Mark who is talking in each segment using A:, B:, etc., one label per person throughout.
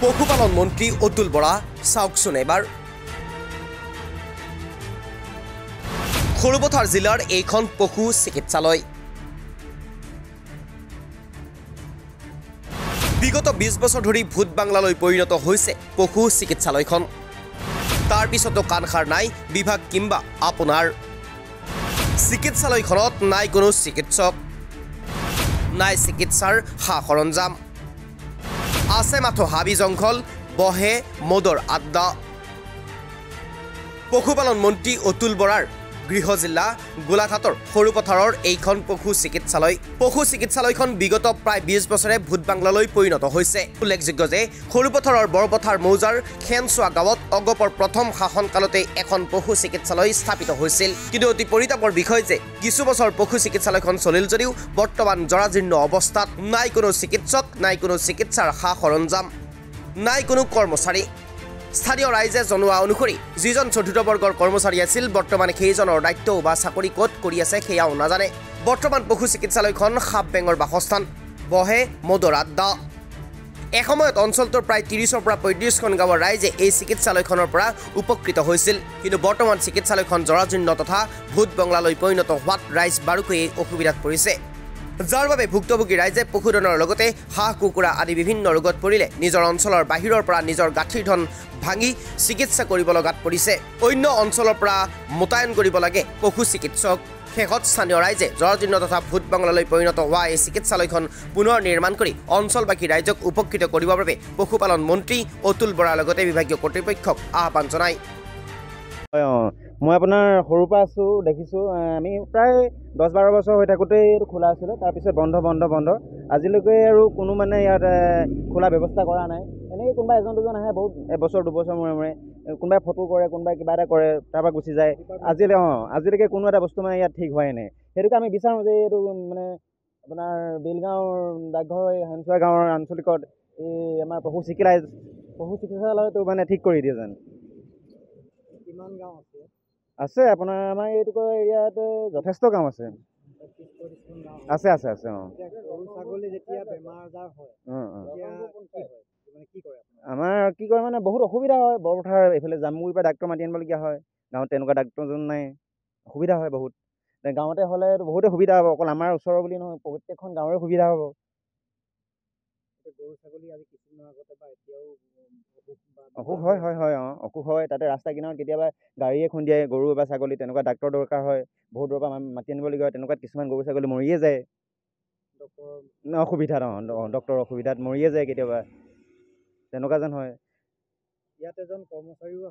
A: পশুপালন মন্ত্ৰী অতুল বৰা চাওকচোন এবাৰ সৰুপথাৰ জিলাৰ এইখন পশু চিকিৎসালয় বিগত 20 বছৰ ধৰি ভূত বাংলালৈ পৰিণত হৈছে পশু চিকিৎসালয়খন তাৰ পিছতো কাণখাৰ নাই বিভাগ কিংবা আপোনাৰ চিকিৎসালয়খনত নাই কোনো চিকিৎসক নাই চিকিৎসাৰ সা সৰঞ্জাম আছে মাথো হাবি জংঘল বহে মদৰ আড্ডা পশুপালন মন্ত্ৰী অতুল বৰাৰ গৃহ জিলা গোলাঘাটৰ সৰুপথাৰৰ এইখন পশু চিকিৎসালয়খন বিগত প্ৰায় 20 বছৰে ভূত বাংলালৈ পৰিণত হৈছে উল্লেখযোগ্য যে সৰুপথাৰৰ বৰপথাৰ মৌজাৰ খেনচোৱা গাঁৱত অগপৰ প্ৰথম শাসনকালতে এখন পশু চিকিৎসালয় স্থাপিত হৈছিল কিন্তু অতি পৰিতাপৰ বিষয় যে কিছু বছৰ পশু চিকিৎসালয়খন চলিল যদিও বৰ্তমান জৰাজীৰ্ণ অৱস্থাত নাই কোনো চিকিৎসক নাই কোনো চিকিৎসাৰ সা সৰঞ্জাম নাই কোনো কৰ্মচাৰী স্থানীয় ৰাইজে জনোৱা অনুসৰি যিজন চতুৰ্থ বৰ্গৰ কৰ্মচাৰী আছিল বৰ্তমান সেইজনৰ দায়িত্ব বা চাকৰি ক'ত কৰি আছে সেয়াও নাজানে বৰ্তমান পশু চিকিৎসালয়খন সাপ বেঙৰ বাসস্থান বহে মদৰ আড্ডা এসময়ত অঞ্চলটোৰ প্ৰায় 30ৰ পৰা 35খন গাঁৱৰ ৰাইজে এই চিকিৎসালয়খনৰ পৰা উপকৃত হৈছিল কিন্তু বৰ্তমান চিকিৎসালয়খন জৰাজীৰ্ণ তথা ভূত বাংলালৈ পৰিণত হোৱাত ৰাইজ বাৰুকৈ অসুবিধাত পৰিছে যাৰ বাবে ভুক্তভোগী ৰাইজে পশুধনৰ লগতে হাঁহ কুকুৰা আদি বিভিন্ন ৰোগত পৰিলে নিজৰ অঞ্চলৰ বাহিৰৰ পৰা নিজৰ গাঁঠিৰ ধন ভাঙি চিকিৎসা কৰিব লগাত পৰিছে অন্য অঞ্চলৰ পৰা মোতায়েন কৰিব লাগে পশু চিকিৎসক শেষত স্থানীয় ৰাইজে জৰাজীৰ্ণ তথা ভূত বাংলালৈ পৰিণত হোৱা এই চিকিৎসালয়খন পুনৰ নিৰ্মাণ কৰি অঞ্চলবাসী ৰাইজক উপকৃত কৰিবৰ বাবে পশুপালন মন্ত্ৰী অতুল বৰাৰ লগতে বিভাগীয় কৰ্তৃপক্ষক আহ্বান জনায়
B: মই আপোনাৰ সৰুৰ পৰা আছোঁ দেখিছোঁ আমি প্ৰায় 10-12 বছৰ হৈ থাকোঁতেই এইটো খোলা আছিলে তাৰপিছত বন্ধ আজিলৈকে আৰু কোনো মানে ইয়াত খোলা ব্যৱস্থা কৰা নাই এনেকৈ কোনোবা এজন দুজন আহে বহুত এবছৰ দুবছৰ মূৰে কোনোবাই ফটো কৰে কোনোবাই কিবা এটা কৰে তাৰপৰা গুচি যায় আজিলৈকে কোনো এটা বস্তু মানে ইয়াত ঠিক হোৱাই নাই সেইটোকে আমি বিচাৰোঁ যে এইটো মানে আপোনাৰ বেলগাঁৱৰ ডাকঘৰ হেনচোৱা গাঁৱৰ আঞ্চলিকত এই আমাৰ পশু চিকিৎসালয়টো মানে ঠিক কৰি দিয়ে যেন কিমান গাঁও আছে আপোনাৰ আমাৰ এইটো এৰিয়াত যথেষ্ট গাঁও আছে আমাৰ কি কৰে মানে বহুত অসুবিধা হয় বৰপথাৰ এইফালে জামুগুৰিৰ পৰা ডাক্তৰ মাতি আনিবলগীয়া হয় গাঁৱত তেনেকুৱা ডাক্তৰজন নাই অসুবিধা হয় বহুত গাঁৱতে হ'লে বহুতে সুবিধা হ'ব অকল আমাৰ ওচৰৰ বুলি নহয় প্ৰত্যেকখন গাঁৱৰে সুবিধা হ'ব গৰু ছাগলী আজি কিছুদিনৰ আগতে বা এতিয়াও অসুখ হয় অসুখ হয় তাতে ৰাস্তা কিনাৰত কেতিয়াবা গাড়ীয়ে খুন্দিয়াই গৰু বা ছাগলী তেনেকুৱা ডাক্তৰ দৰকাৰ হয় বহুত দূৰৰ পৰা মাতি আনিবলগীয়া হয় তেনেকুৱাত কিছুমান গৰু ছাগলী মৰিয়ে যায় অসুবিধাত ডক্তৰৰ অসুবিধাত মৰিয়ে যায় কেতিয়াবা তেনেকুৱা যেন হয় ইয়াত এজন কৰ্মচাৰীও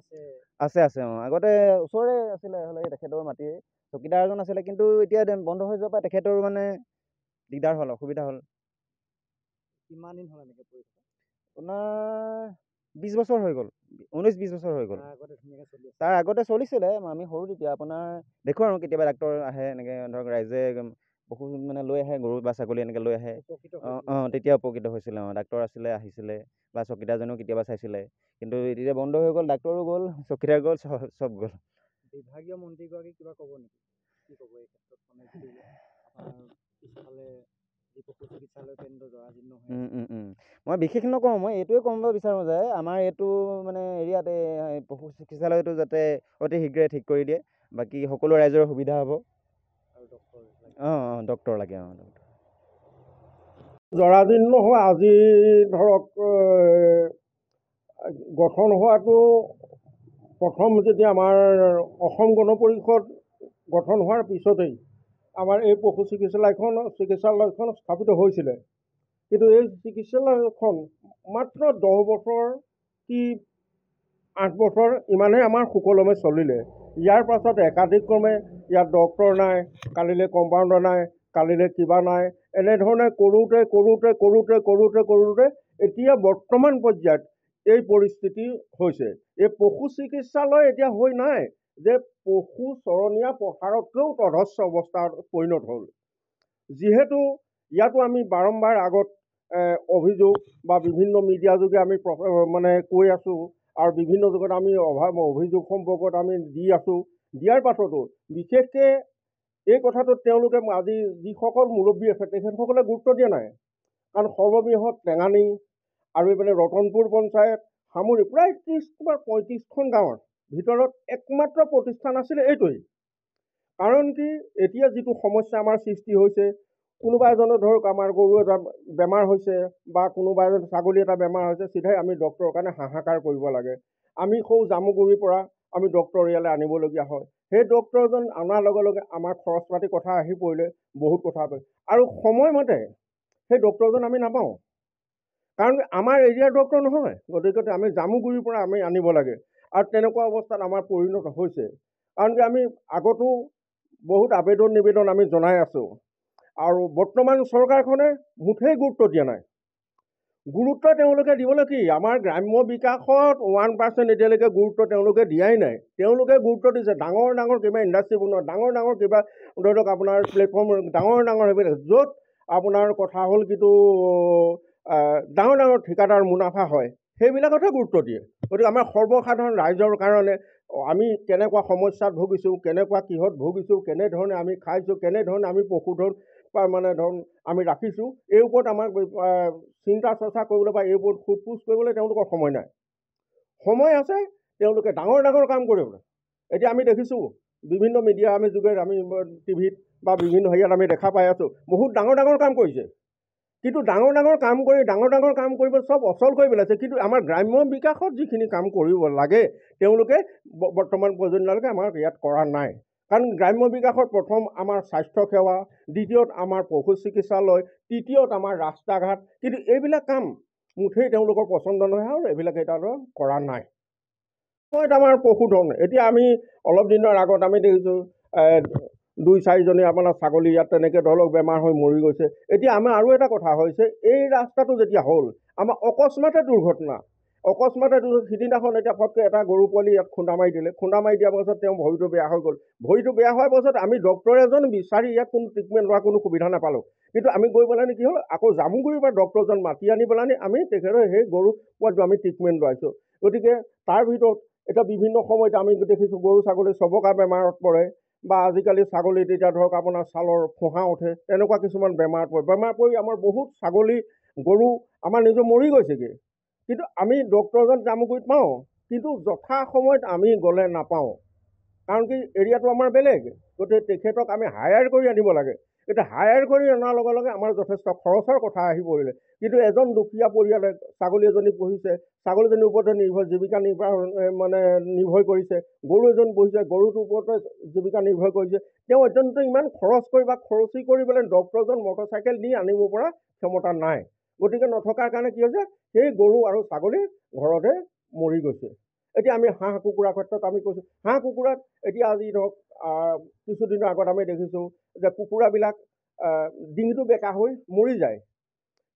B: আছে আগতে ওচৰৰে আছিলে হ'লে তেখেতৰ মাটিয়ে চকীদাৰ এজন আছিলে কিন্তু এতিয়া বন্ধ হৈ যোৱাৰ পৰা তেখেতৰ মানে দিগদাৰ হ'ল অসুবিধা হ'ল কিমান দিন হ'ল এনেকৈ পৰিছে আপোনাৰ 20 বছৰ হৈ গ'ল 19-20 বছৰ হৈ গ'ল তাৰ আগতে চলিছিলে আমি সৰু তেতিয়া আপোনাৰ দেখোঁ আৰু কেতিয়াবা ডাক্তৰ আহে এনেকৈ ধৰক ৰাইজে পশু মানে লৈ আহে গৰু বা ছাগলী এনেকৈ লৈ আহে তেতিয়া উপকৃত হৈছিলে ডাক্তৰ আহিছিলে বা চকীদাৰজনেও কেতিয়াবা চাইছিলে কিন্তু এতিয়া বন্ধ হৈ গ'ল ডাক্তৰো গ'ল চকীদাৰ গ'ল চব গ'ল বিভাগীয় মন্ত্ৰীগৰাকী কিবা ক'ব নেকি কি ক'ব এই ক্ষেত্ৰত মানে পিছফালে মই বিশেষ নকওঁ মই এইটোৱে ক'ব বিচাৰোঁ যে আমাৰ এইটো মানে এৰিয়াত পশু চিকিৎসালয়টো যাতে অতি শীঘ্ৰে ঠিক কৰি দিয়ে বাকী সকলো ৰাইজৰ সুবিধা হ'ব ডক্তৰ লাগে
C: জৰাজীৰ্ণ হোৱা আজি ধৰক গঠন হোৱাটো প্ৰথম যেতিয়া আমাৰ অসম গণ পৰিষদ গঠন হোৱাৰ পিছতেই আমাৰ এই পশু চিকিৎসালয়খন স্থাপিত হৈছিলে কিন্তু এই চিকিৎসালয়খন মাত্ৰ 10 বছৰ কি 8 বছৰ ইমানেই আমাৰ সুকলমে চলিলে ইয়াৰ পাছত একাধিক্ৰমে ইয়াত ডক্তৰ নাই কালিলৈ কম্পাউণ্ডাৰ নাই কালিলৈ কিবা নাই এনেধৰণে কৰোঁতে এতিয়া বৰ্তমান পৰ্যায়ত এই পৰিস্থিতি হৈছে এই পশু চিকিৎসালয় এতিয়া হৈ নাই যে পশু চৰণীয়া পথাৰতকৈও তধস্য অৱস্থাত পৰিণত হ'ল যিহেতু ইয়াতো আমি বাৰম্বাৰ আগত অভিযোগ বা বিভিন্ন মিডিয়া যোগে আমি মানে কৈ আছোঁ আৰু বিভিন্ন যুগত আমি অভিযোগ সম্পৰ্কত আমি দি আছোঁ দিয়াৰ পাছতো বিশেষকৈ এই কথাটোত তেওঁলোকে আজি যিসকল মুৰব্বী আছে তেখেতসকলে গুৰুত্ব দিয়া নাই কাৰণ সৰ্ববৃহৎ টেঙানী আৰু এইফালে ৰতনপুৰ পঞ্চায়ত সামৰি প্ৰায় ৩০-৩৫খন গাঁৱৰ ভিতৰত একমাত্ৰ প্ৰতিষ্ঠান আছিলে এইটোৱেই। কাৰণ কি এতিয়া যিটো সমস্যা আমাৰ সৃষ্টি হৈছে, কোনোবা এজনে ধৰক আমাৰ গৰু এটা বেমাৰ হৈছে বা কোনোবা এজন ছাগলী এটা বেমাৰ হৈছে, চিধাই আমি ডক্টৰৰ কাৰণে হাহাকাৰ কৰিব লাগে। আমি সৌ জামুগুৰিৰ পৰা আমি ডক্টৰ ইয়ালৈ আনিবলগীয়া হয়। সেই ডক্টৰজন অনাৰ লগে লগে আমাৰ খৰচ পাতি কথা আহি পৰিলে বহুত কথা পৰে, আৰু সময়মতে সেই ডক্টৰজন আমি নাপাওঁ। কাৰণ আমাৰ এৰিয়াৰ ডক্টৰ নহয়, গতিকে আমি জামুগুৰিৰ পৰা আমি আনিব লাগে। আৰু তেনেকুৱা অৱস্থাত আমাৰ পৰিণত হৈছে। কাৰণ কি আমি আগতো বহুত আবেদন নিবেদন আমি জনাই আছোঁ, আৰু বৰ্তমান চৰকাৰখনে মুঠেই গুৰুত্ব দিয়া নাই। গুৰুত্ব তেওঁলোকে দিবলৈ কি, আমাৰ গ্ৰাম্য বিকাশত 1% এতিয়ালৈকে গুৰুত্ব তেওঁলোকে দিয়াই নাই। তেওঁলোকে গুৰুত্ব দিছে ডাঙৰ ডাঙৰ কিবা ইণ্ডাষ্ট্ৰী বনোৱা, ডাঙৰ ডাঙৰ কিবা ধৰি লওক আপোনাৰ প্লেটফৰ্ম, ডাঙৰ ডাঙৰ সেইবিলাক, য'ত আপোনাৰ কথা হ'ল কিন্তু ডাঙৰ ডাঙৰ ঠিকাদাৰ মুনাফা হয়, সেইবিলাকতহে গুৰুত্ব দিয়ে। গতিকে আমাৰ সৰ্বসাধাৰণ ৰাইজৰ কাৰণে আমি কেনেকুৱা সমস্যাত ভুগিছোঁ, কেনেকুৱা কিহত ভুগিছোঁ, কেনেধৰণে আমি খাইছোঁ, কেনেধৰণে আমি পশুধন ধৰণ আমি ৰাখিছোঁ, এই ওপৰত আমাক চিন্তা চৰ্চা কৰিবলৈ বা এই ওপৰত সোধ পোছ কৰিবলৈ তেওঁলোকৰ সময় নাই। সময় আছে তেওঁলোকে ডাঙৰ ডাঙৰ কাম কৰিবলৈ। এতিয়া আমি দেখিছোঁ বিভিন্ন মিডিয়া আমি যোগেৰে আমি টিভিত বা বিভিন্ন হেৰিয়াত আমি দেখা পাই আছোঁ, বহুত ডাঙৰ ডাঙৰ কাম কৰিছে। কিন্তু ডাঙৰ ডাঙৰ কাম কৰিব চব অচল কৰি পেলাইছে। কিন্তু আমাৰ গ্ৰাম্য বিকাশত যিখিনি কাম কৰিব লাগে তেওঁলোকে বৰ্তমান পৰ্যন্তলৈকে আমাৰ ইয়াত কৰা নাই। কাৰণ গ্ৰাম্য বিকাশত প্ৰথম আমাৰ স্বাস্থ্যসেৱা, দ্বিতীয়ত আমাৰ পশু চিকিৎসালয়, তৃতীয়ত আমাৰ ৰাস্তা ঘাট, কিন্তু এইবিলাক কাম মুঠেই তেওঁলোকৰ পচন্দ নহয় আৰু এইবিলাক তেওঁলোকে কৰা নাই। আমাৰ পশুধন, এতিয়া আমি অলপ দিনৰ আগত আমি দেখিছোঁ 2-4জনী আপোনাৰ ছাগলী ইয়াত তেনেকৈ ধৰি লওক বেমাৰ হৈ মৰি গৈছে। এতিয়া আমাৰ আৰু এটা কথা হৈছে, এই ৰাস্তাটো যেতিয়া হ'ল আমাৰ অকস্মাতে দুৰ্ঘটনা, সিদিনাখন এতিয়া ফটকৈ এটা গৰু পোৱালি ইয়াত খুন্দা মাৰি দিলে। খুন্দা মাৰি দিয়াৰ পাছত তেওঁ ভৰিটো বেয়া হৈ গ'ল। ভৰিটো বেয়া হোৱাৰ পাছত আমি ডক্টৰ এজন বিচাৰি ইয়াত কোনো ট্ৰিটমেণ্ট লোৱাৰ কোনো সুবিধা নাপালোঁ। কিন্তু আমি গৈ পেলাই কি হ'ল, আকৌ জামুগুৰিৰ পৰা ডক্টৰজন মাতি আনি পেলাই আমি তেখেতৰ সেই গৰু পোৱালিটো আমি ট্ৰিটমেণ্ট লোৱাইছোঁ। গতিকে তাৰ ভিতৰত এতিয়া বিভিন্ন সময়ত আমি দেখিছোঁ গৰু ছাগলী চবকা বেমাৰত পৰে, বা আজিকালি ছাগলীত এতিয়া ধৰক আপোনাৰ ছালৰ ফোঁহা উঠে, তেনেকুৱা কিছুমান বেমাৰত পৰে। বেমাৰ পৰি আমাৰ বহুত ছাগলী গৰু আমাৰ নিজৰ মৰি গৈছেগৈ। কিন্তু আমি ডক্টৰজন জামুগুৰিত পাওঁ, কিন্তু যথা সময়ত আমি গ'লে নাপাওঁ। কাৰণ কি এৰিয়াটো আমাৰ বেলেগ, গতিকে তেখেতক আমি হায়াৰ কৰি আনিব লাগে। এতিয়া হায়াৰ কৰি অনাৰ লগে লগে আমাৰ যথেষ্ট খৰচৰ কথা আহি পৰিলে। কিন্তু এজন দুখীয়া পৰিয়ালে ছাগলী এজনী পুহিছে, ছাগলীজনীৰ ওপৰতে জীৱিকা নিৰ্ভৰ কৰিছে, গৰু এজন পুহিছে, গৰুটোৰ ওপৰতে জীৱিকা নিৰ্ভৰ কৰিছে। তেওঁ অত্যন্ত ইমান খৰচ কৰি বা খৰচী কৰি পেলাই ডক্টৰজন মটৰচাইকেল নি আনিব পৰা ক্ষমতা নাই। গতিকে নথকাৰ কাৰণে কি হৈছে, সেই গৰু আৰু ছাগলী ঘৰতে মৰি গৈছে। এতিয়া আমি হাঁহ কুকুৰাৰ ক্ষেত্ৰত আমি কৈছোঁ, হাঁহ কুকুৰাত এতিয়া আজি ধৰক কিছুদিনৰ আগত আমি দেখিছোঁ যে কুকুৰাবিলাক ডিঙিটো বেকা হৈ মৰি যায়।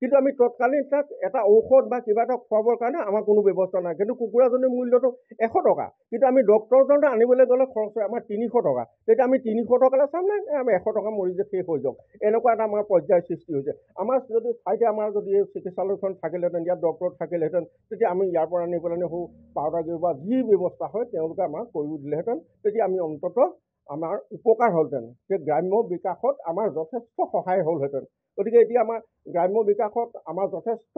C: কিন্তু আমি তৎকালীন তাক এটা ঔষধ বা কিবা এটা খুৱাবৰ কাৰণে আমাৰ কোনো ব্যৱস্থা নাই। কিন্তু কুকুৰাজনীৰ মূল্যটো 100 টকা, কিন্তু আমি ডক্টৰজনলৈ আনিবলৈ গ'লে খৰচ হয় আমাৰ 300 টকা। তেতিয়া আমি 300 টকালৈ চাম নাই, আমি 100 টকা মৰি যে শেষ হৈ যাওক, এনেকুৱা এটা আমাৰ পৰ্যায়ৰ সৃষ্টি হৈছে। আমাৰ যদি ঠাইতে আমাৰ যদি এই চিকিৎসালয়খন থাকিলেহেঁতেন, ইয়াত ডক্টৰ থাকিলেহেঁতেন, তেতিয়া আমি ইয়াৰ পৰা আনি পেলাই সৌ পাউদাৰ বা যি ব্যৱস্থা হয় তেওঁলোকে আমাক কৰি দিলেহেঁতেন। তেতিয়া আমি অন্ততঃ আমাৰ উপকাৰ হ'লহেঁতেন, যে গ্ৰাম্য বিকাশত আমাৰ যথেষ্ট সহায় হ'লহেঁতেন। গতিকে এতিয়া আমাৰ গ্ৰাম্য বিকাশত আমাৰ যথেষ্ট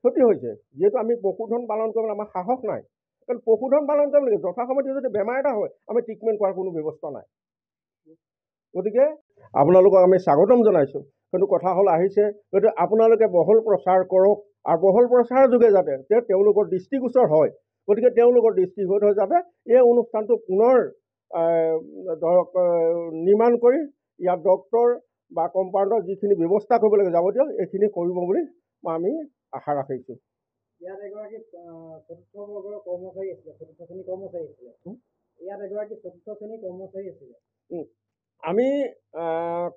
C: ক্ষতি হৈছে, যিহেতু আমি পশুধন পালন কৰিবলৈ আমাৰ সাহস নাই। কাৰণ পশুধন পালন কৰিব লাগে, যথাসময়ত যদি বেমাৰ এটা হয় আমি ট্ৰিটমেণ্ট কৰাৰ কোনো ব্যৱস্থা নাই। গতিকে আপোনালোকক আমি স্বাগতম জনাইছোঁ। কিন্তু কথা হ'ল আহিছে, গতিকে আপোনালোকে বহল প্ৰচাৰ কৰক, আৰু বহল প্ৰচাৰৰ যোগে যাতে তেওঁলোকৰ দৃষ্টিগোচৰ হয়। গতিকে তেওঁলোকৰ দৃষ্টিগোচৰ হৈ যাতে এই অনুষ্ঠানটো পুনৰ ধৰক নিৰ্মাণ কৰি ইয়াত ডক্টৰ বা কম্পাউণ্ডৰ যিখিনি ব্যৱস্থা কৰিব লাগে যাৱতীয় এইখিনি কৰিব বুলি আমি আশা ৰাখিছোঁ।
B: ইয়াত এগৰাকী চতুৰ্থ বৰ্গৰ কৰ্মচাৰী আছিলে, চতুৰ্থ শ্ৰেণীৰ কৰ্মচাৰী আছিলে। ইয়াত এগৰাকী চতুৰ্থ শ্ৰেণীৰ কৰ্মচাৰী আছিলে।
C: আমি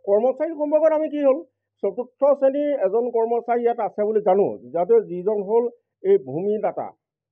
C: কৰ্মচাৰী সম্পৰ্কত আমি কি হ'ল, চতুৰ্থ শ্ৰেণীৰ এজন কৰ্মচাৰী ইয়াত আছে বুলি জানো, যাতে যিজন হ'ল এই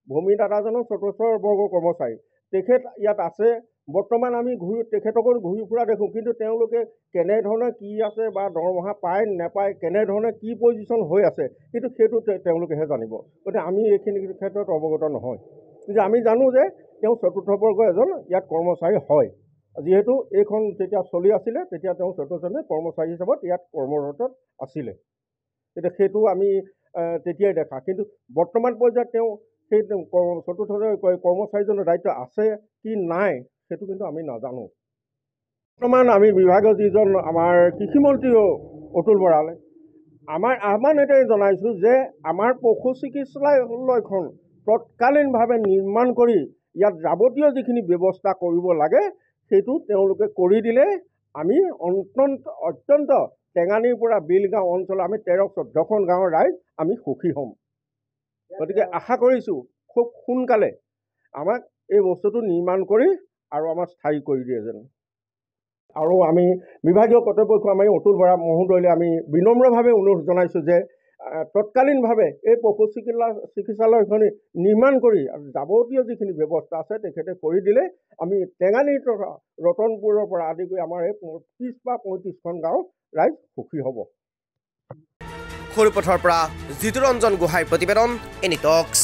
C: ভূমিদাতাজনৰ চতুৰ্থ বৰ্গৰ কৰ্মচাৰী, তেখেত ইয়াত আছে। বৰ্তমান আমি তেখেতকো ঘূৰি ফুৰা দেখোঁ, কিন্তু তেওঁলোকে কেনেধৰণে কি আছে বা দৰমহা পায় নেপায়, কেনেধৰণে কি পজিশ্যন হৈ আছে, কিন্তু সেইটো তেওঁলোকেহে জানিব। গতিকে আমি এইখিনি ক্ষেত্ৰত অৱগত নহয়। কিন্তু আমি জানো যে তেওঁ চতুৰ্থ বৰ্গৰ এজন ইয়াত কৰ্মচাৰী হয়, যিহেতু এইখন যেতিয়া চলি আছিলে তেতিয়া তেওঁ চতুৰ্থ শ্ৰেণীৰ কৰ্মচাৰী হিচাপত ইয়াত কৰ্মৰত আছিলে। এতিয়া সেইটো আমি তেতিয়াই দেখা। কিন্তু বৰ্তমান পৰ্যায়ত তেওঁ সেই চতুৰ্থ কৰ্মচাৰীজনৰ দায়িত্ব আছে কি নাই সেইটো কিন্তু আমি নাজানো। বৰ্তমান আমি বিভাগীয় যিজন আমাৰ কৃষিমন্ত্ৰী অতুল বৰালে আমাৰ আহ্বান এটাই জনাইছোঁ যে আমাৰ পশু চিকিৎসালয়খন তৎকালীনভাৱে নিৰ্মাণ কৰি ইয়াত যাৱতীয় যিখিনি ব্যৱস্থা কৰিব লাগে সেইটো তেওঁলোকে কৰি দিলে আমি অত্যন্ত টেঙানীৰ পৰা বিলগাঁও অঞ্চলৰ আমি 13-14খন গাঁৱৰ ৰাইজ আমি সুখী হ'ম। গতিকে আশা কৰিছোঁ খুব সোনকালে আমাক এই বস্তুটো নিৰ্মাণ কৰি আৰু আমাক স্থায়ী কৰি দিয়ে যেন। আৰু আমি বিভাগীয় কৰ্তৃপক্ষ আমি অতুল বৰা মহোদয়লৈ আমি বিনম্ৰভাৱে অনুৰোধ জনাইছোঁ যে তৎকালীনভাৱে এই পশু চিকিৎসালয়খন নিৰ্মাণ কৰি যাৱতীয় যিখিনি ব্যৱস্থা আছে তেখেতে কৰি দিলে আমি টেঙানীৰ ৰতনপুৰৰ পৰা আদি কৰি আমাৰ এই 30 বা 35খন গাঁও ৰাইজ সুখী হ'ব।
A: সৰুপথৰ পৰা জিতুৰঞ্জন গোহাঁইৰ প্ৰতিবেদন, এনি টক্স।